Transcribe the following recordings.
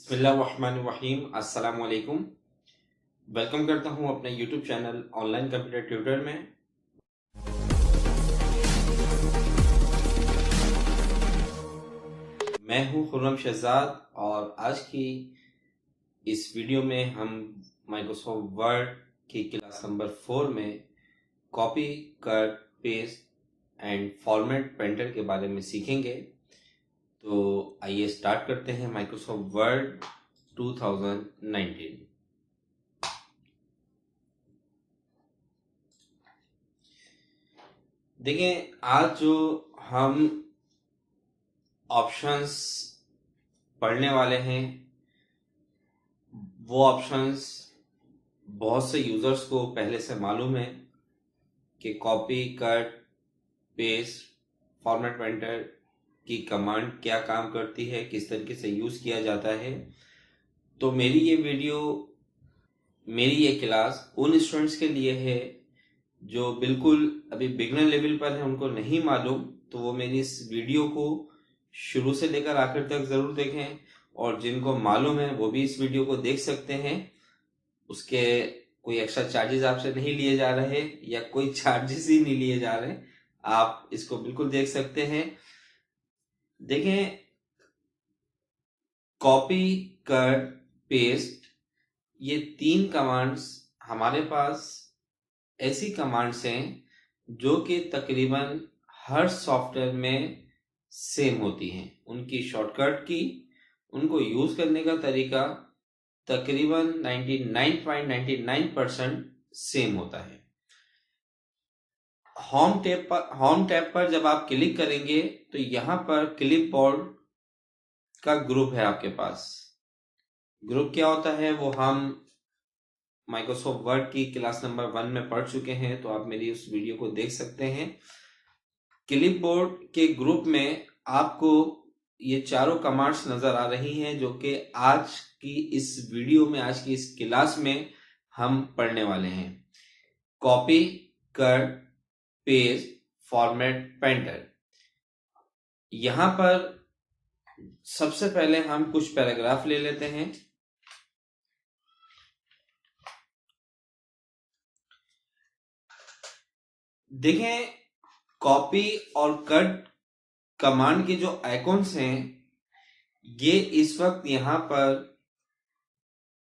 बिस्मिल्लाहिर्रहमानिर्रहीम। अस्सलाम वालेकुम। वेलकम करता हूं अपने YouTube channel online computer tutor में। मैं हूं खुर्रम शहजाद और आज की इस वीडियो में हम माइक्रोसॉफ्ट वर्ड की क्लास नंबर 4 में copy cut paste and format painter के बारे में सीखेंगे। तो आइए स्टार्ट करते हैं माइक्रोसॉफ्ट वर्ड 2019। देखें, आज जो हम ऑप्शंस पढ़ने वाले हैं वो ऑप्शंस बहुत से यूजर्स को पहले से मालूम है कि copy cut paste format painter की कमांड क्या काम करती है, किस तरीके से यूज किया जाता है। तो मेरी ये क्लास उन स्टूडेंट्स के लिए है जो बिल्कुल अभी बिगनर लेवल पर है, उनको नहीं मालूम। तो वो मेरी इस वीडियो को शुरू से लेकर आखिर तक जरूर देखें, और जिनको मालूम है वो भी इस वीडियो को देख सकते हैं। उसके कोई एक्स्ट्रा चार्जेस आपसे नहीं लिए जा रहे या कोई चार्जेस ही नहीं लिए जा रहे, आप इसको बिल्कुल देख सकते हैं। देखें, कॉपी कट पेस्ट ये 3 कमांड्स हमारे पास ऐसी कमांड्स हैं जो कि तकरीबन हर सॉफ्टवेयर में सेम होती हैं। उनकी शॉर्टकट की, उनको यूज करने का तरीका तकरीबन 99.99% सेम होता है। होम टैब पर जब आप क्लिक करेंगे तो यहाँ पर क्लिपबोर्ड का ग्रुप है आपके पास। ग्रुप क्या होता है वो हम माइक्रोसॉफ्ट वर्ड की क्लास नंबर 1 में पढ़ चुके हैं, तो आप मेरी उस वीडियो को देख सकते हैं। क्लिपबोर्ड के ग्रुप में आपको ये चारों कमांड्स नजर आ रही हैं जो कि आज की इस वीडियो में, आज की इस क्लास में हम पढ़ने वाले हैं। Copy cut paste format painter. यहां पर सबसे पहले हम कुछ पैराग्राफ ले लेते हैं। देखें, कॉपी और कट कमांड के जो आइकॉन्स हैं ये इस वक्त यहां पर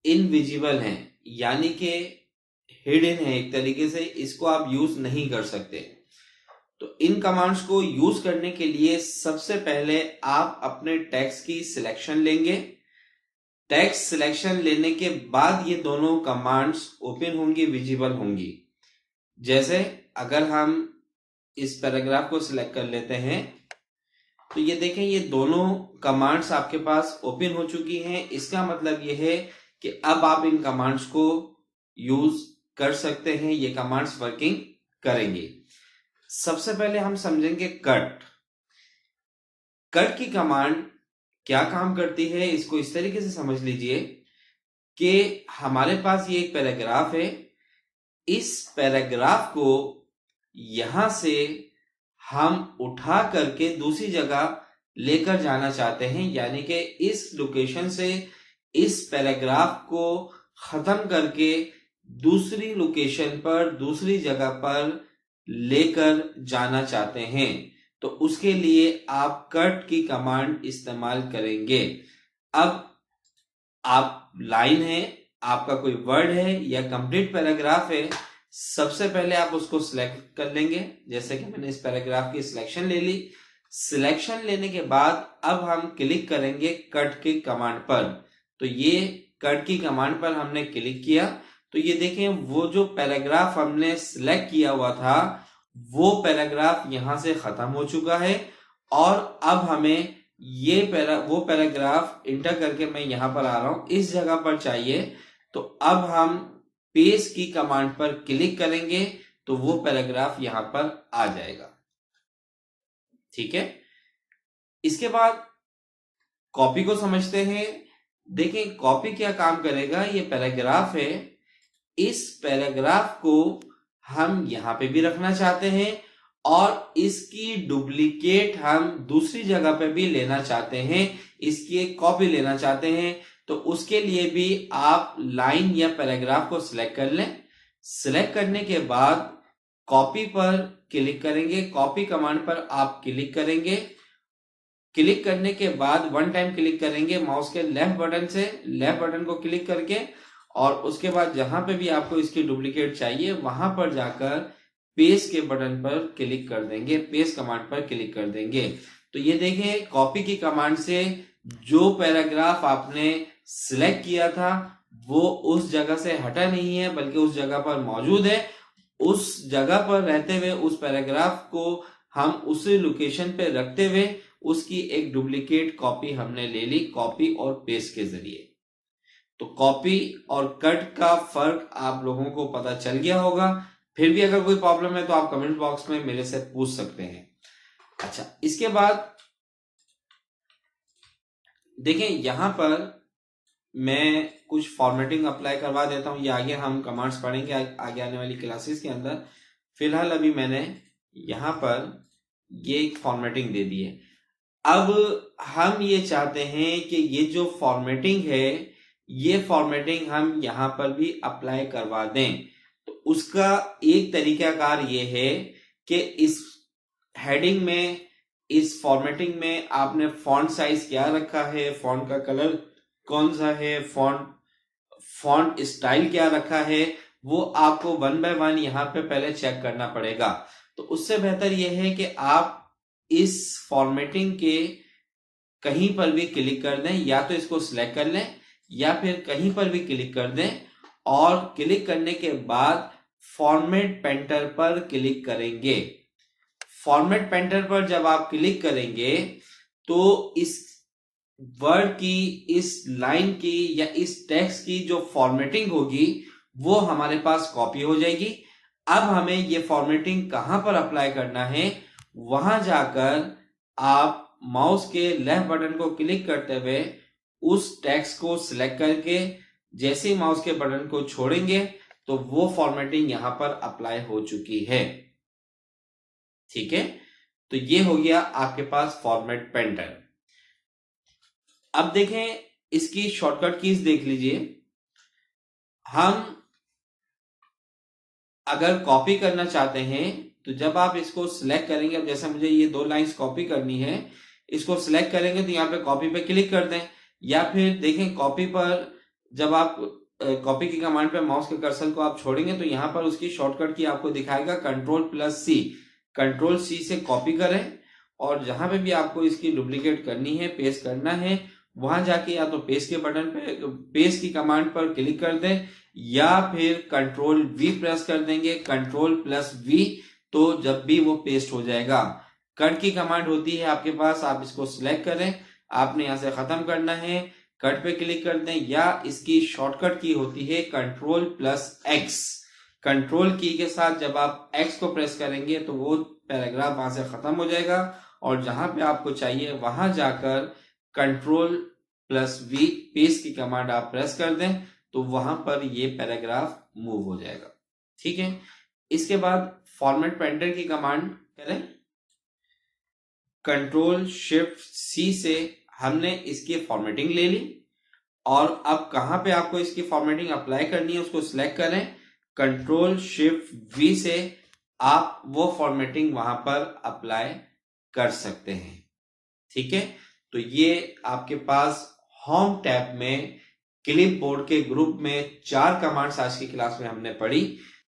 इनविजिबल हैं, यानी कि हिडन है एक तरीके से, इसको आप यूज नहीं कर सकते। तो इन कमांड्स को यूज करने के लिए सबसे पहले आप अपने टेक्स्ट की सिलेक्शन लेंगे। टेक्स्ट सिलेक्शन लेने के बाद ये दोनों कमांड्स ओपन होंगी, विजिबल होंगी। जैसे अगर हम इस पैराग्राफ को सिलेक्ट कर लेते हैं तो ये देखें, ये दोनों कमांड्स आपके पास ओपन हो चुकी हैं। इसका मतलब ये है कि अब आप इन कमांड्स को यूज कर सकते हैं, ये कमांड्स वर्किंग करेंगे। सबसे पहले हम समझेंगे कट। कट की कमांड क्या काम करती है, इसको इस तरीके से समझ लीजिए कि हमारे पास ये एक पैराग्राफ है। इस पैराग्राफ को यहां से हम उठा करके दूसरी जगह लेकर जाना चाहते हैं, यानी कि इस लोकेशन से इस पैराग्राफ को खत्म करके दूसरी लोकेशन पर, दूसरी जगह पर लेकर जाना चाहते हैं। तो उसके लिए आप कट की कमांड इस्तेमाल करेंगे। अब आप लाइन है, आपका कोई वर्ड है या कंप्लीट पैराग्राफ है, सबसे पहले आप उसको सिलेक्ट कर लेंगे। जैसे कि मैंने इस पैराग्राफ की सिलेक्शन ले ली। सिलेक्शन लेने के बाद अब हम क्लिक करेंगे कट की कमांड पर। तो ये कट की कमांड पर हमने क्लिक किया तो ये देखें, वो जो पैराग्राफ हमने सिलेक्ट किया हुआ था वो पैराग्राफ यहां से खत्म हो चुका है, और अब हमें वो पैराग्राफ इंटर करके मैं यहां पर आ रहा हूं, इस जगह पर चाहिए। तो अब हम पेस्ट की कमांड पर क्लिक करेंगे तो वो पैराग्राफ यहां पर आ जाएगा। ठीक है, इसके बाद कॉपी को समझते हैं। देखें, कॉपी क्या काम करेगा। ये पैराग्राफ है, इस पैराग्राफ को हम यहां पे भी रखना चाहते हैं और इसकी डुप्लीकेट हम दूसरी जगह पे भी लेना चाहते हैं, इसकी एक कॉपी लेना चाहते हैं। तो उसके लिए भी आप लाइन या पैराग्राफ को सिलेक्ट कर लें। सिलेक्ट करने के बाद कॉपी पर क्लिक करेंगे। कॉपी कमांड पर आप क्लिक करेंगे। क्लिक करने के बाद वन टाइम क्लिक करेंगे माउस के लेफ्ट बटन से, लेफ्ट बटन को क्लिक करके, और उसके बाद जहां पे भी आपको इसकी डुप्लीकेट चाहिए वहां पर जाकर पेस्ट के बटन पर क्लिक कर देंगे, पेस्ट कमांड पर क्लिक कर देंगे। तो ये देखें, कॉपी की कमांड से जो पैराग्राफ आपने सिलेक्ट किया था वो उस जगह से हटा नहीं है, बल्कि उस जगह पर मौजूद है। उस जगह पर रहते हुए उस पैराग्राफ को हम उसी लोकेशन पे रखते हुए उसकी एक डुप्लीकेट कॉपी हमने ले ली, कॉपी और पेस्ट के जरिए। तो कॉपी और कट का फर्क आप लोगों को पता चल गया होगा। फिर भी अगर कोई प्रॉब्लम है तो आप कमेंट बॉक्स में मेरे से पूछ सकते हैं। अच्छा, इसके बाद देखें, यहां पर मैं कुछ फॉर्मेटिंग अप्लाई करवा देता हूं। ये आगे हम कमांड्स पढ़ेंगे आगे आने वाली क्लासेस के अंदर। फिलहाल अभी मैंने यहां पर ये एक फॉर्मेटिंग दे दी है। अब हम ये चाहते हैं कि ये जो फॉर्मेटिंग है, ये फॉर्मेटिंग हम यहां पर भी अप्लाई करवा दें। तो उसका एक तरीकाकार ये है कि इस हेडिंग में, इस फॉर्मेटिंग में आपने फॉन्ट साइज क्या रखा है, फॉन्ट का कलर कौन सा है, फॉन्ट स्टाइल क्या रखा है, वो आपको वन बाय वन यहाँ पे पहले चेक करना पड़ेगा। तो उससे बेहतर यह है कि आप इस फॉर्मेटिंग के कहीं पर भी क्लिक कर दें, या तो इसको सिलेक्ट कर लें या फिर कहीं पर भी क्लिक कर दें, और क्लिक करने के बाद फॉर्मेट पेंटर पर क्लिक करेंगे। फॉर्मेट पेंटर पर जब आप क्लिक करेंगे तो इस वर्ड की, इस लाइन की या इस टेक्स्ट की जो फॉर्मेटिंग होगी वो हमारे पास कॉपी हो जाएगी। अब हमें ये फॉर्मेटिंग कहां पर अप्लाई करना है, वहां जाकर आप माउस के लेफ्ट बटन को क्लिक करते हुए उस टेक्स्ट को सिलेक्ट करके जैसे ही माउस के बटन को छोड़ेंगे तो वो फॉर्मेटिंग यहां पर अप्लाई हो चुकी है। ठीक है, तो ये हो गया आपके पास फॉर्मेट पेंटर। अब देखें, इसकी शॉर्टकट कीज देख लीजिए। हम अगर कॉपी करना चाहते हैं तो जब आप इसको सिलेक्ट करेंगे, अब जैसे मुझे ये 2 लाइंस कॉपी करनी है, इसको सिलेक्ट करेंगे तो यहाँ पे कॉपी पे क्लिक कर दें, या फिर देखें कॉपी पर जब आप कॉपी की कमांड पे माउस के कर्सर को आप छोड़ेंगे तो यहाँ पर उसकी शॉर्टकट की आपको दिखाएगा Ctrl+C। Ctrl+C से कॉपी करें, और जहां पे भी आपको इसकी डुप्लीकेट करनी है, पेस्ट करना है, वहां जाके या तो पेस्ट के बटन पे, पेस्ट की कमांड पर क्लिक कर दें, या फिर Ctrl+V प्रेस कर देंगे, Ctrl+V, तो जब भी वो पेस्ट हो जाएगा। कट की कमांड होती है आपके पास, आप इसको सिलेक्ट करें, आपने यहां से खत्म करना है, कट पे क्लिक कर दें, या इसकी शॉर्टकट की होती है Ctrl+X। कंट्रोल की के साथ जब आप X को प्रेस करेंगे तो वो पैराग्राफ वहां से खत्म हो जाएगा, और जहां पे आपको चाहिए वहां जाकर Ctrl+V पेस्ट की कमांड आप प्रेस कर दें तो वहां पर ये पैराग्राफ मूव हो जाएगा। ठीक है, इसके बाद फॉर्मेट पेंटर की कमांड करें, Ctrl+Shift+C से हमने इसकी फॉर्मेटिंग ले ली, और अब कहां पे आपको इसकी फॉर्मेटिंग अप्लाई करनी है उसको सिलेक्ट करें, Ctrl+Shift+V से आप वो फॉर्मेटिंग वहां पर अप्लाई कर सकते हैं। ठीक है, तो ये आपके पास होम टैब में क्लिपबोर्ड के ग्रुप में 4 कमांड्स आज की क्लास में हमने पढ़ी।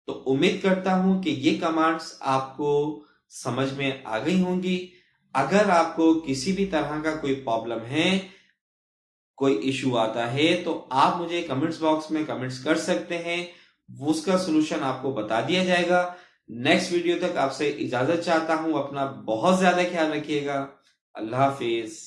तो उम्मीद करता हूं कि ये कमांड्स आपको समझ में आ गई होंगी। अगर आपको किसी भी तरह का कोई प्रॉब्लम है, कोई इश्यू आता है, तो आप मुझे कमेंट्स बॉक्स में कमेंट्स कर सकते हैं, उसका सलूशन आपको बता दिया जाएगा। नेक्स्ट वीडियो तक आपसे इजाजत चाहता हूं। अपना बहुत ज्यादा ख्याल रखिएगा। अल्लाह हाफिज।